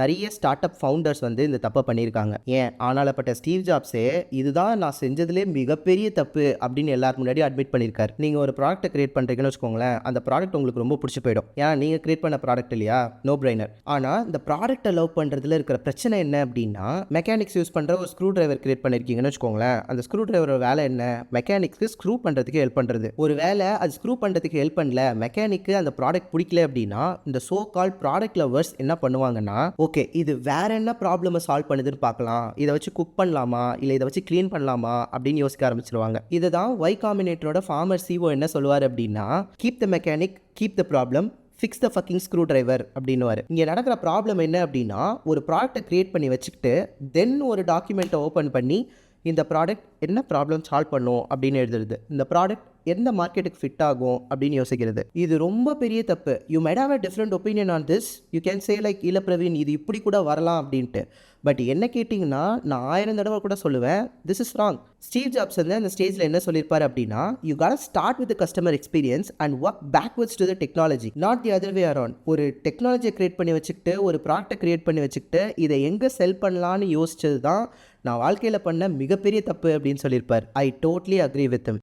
நிறைய start up founders வந்து இந்த தப்பை பண்ணியிருக்காங்க. ஏன் ஆனாலப்பட்ட ஸ்டீவ் ஜாப்ஸே இதுதான் நான் செஞ்சதுலேயே மிகப்பெரிய தப்பு அப்படின்னு எல்லாரும் முன்னாடி அட்மிட் பண்ணியிருக்காரு. நீங்கள் ஒரு ப்ராடக்ட்டை கிரியேட் பண்ணுறீங்கன்னு வச்சுக்கோங்களேன், அந்த ப்ராடக்ட் உங்களுக்கு ரொம்ப பிடிச்சி போயிடும். ஏன்னா நீங்கள் கிரியேட் பண்ண ப்ராடக்ட் இல்லையா, நோ பிரைனர். ஆனால் இந்த ப்ராடக்ட்டை லவ் பண்ணுறதுல இருக்கிற பிரச்சனை என்ன அப்படின்னா, மெக்கானிக்ஸ் யூஸ் பண்ணுற ஒரு ஸ்க்ரூ டிரைவர் கிரியேட் பண்ணியிருக்கீங்கன்னு வச்சுக்கோங்களேன், அந்த ஸ்க்ரூ டிரைவரோட வேலை என்ன, மெக்கானிக்ஸ்க்கு ஸ்க்ரூ பண்ணுறதுக்கு ஹெல்ப் பண்ணுறது. ஒரு வேலை அது ஸ்க்ரூ பண்ணுறதுக்கு ஹெல்ப் பண்ணல, மெக்கானிக்கு அந்த ப்ராடக்ட் பிடிக்கல அப்படின்னா, இந்த சோ கால் ப்ராடக்ட் லவர்ஸ் என்ன பண்ணுவாங்கன்னா, ஓகே இது வேற என்ன ப்ராப்ளமை சால்வ் பண்ணுதுன்னு பார்க்கலாம், இதை வச்சு குக் பண்ணலாமா இல்லை இதை வச்சு க்ளீன் பண்ணலாமா அப்படின்னு யோசிக்க ஆரம்பிச்சிருவாங்க. இதை தான் ஒய் காம்பினேட்டரோட ஃபார்மர் சிஓ என்ன சொல்லுவார் அப்படின்னா, keep the mechanic keep the problem fix the fucking screwdriver அப்படின்னுவார். இங்கே நடக்கிற ப்ராப்ளம் என்ன அப்படின்னா, ஒரு ப்ராடக்ட்டை க்ரியேட் பண்ணி வச்சுக்கிட்டு தென் ஒரு டாக்குமெண்ட்டை ஓப்பன் பண்ணி இந்த ப்ராடக்ட் என்ன ப்ராப்ளம் சால்வ் பண்ணும் அப்படின்னு எழுதுறது, இந்த ப்ராடக்ட் எந்த மார்க்கெட்டுக்கு ஃபிட் ஆகும் அப்படின்னு யோசிக்கிறது. இது ரொம்ப பெரிய தப்பு. You might have a different opinion on this. You can say like இல்ல பிரவீன் இது இப்படி கூட வரலாம் அப்படின்ட்டு. பட் என்ன கேட்டிங்கன்னா நான் 1000 தடவை கூட சொல்லுவேன், this is wrong. Steve Jobs வந்து அந்த ஸ்டேஜில் என்ன சொல்லியிருப்பார் அப்படின்னா, you got start with customer experience and work backwards to the technology, not the other way around. ஒரு டெக்னாலஜியை கிரியேட் பண்ணி வச்சுக்கிட்டு ஒரு ப்ராடக்ட்டை கிரியேட் பண்ணி வச்சுக்கிட்டு இதை எங்கே செல் பண்ணலான்னு யோசிச்சது தான் நான் வாழ்க்கையில் பண்ண மிகப்பெரிய தப்பு அப்படின்னு சொல்லியிருப்பார். I totally agree with him.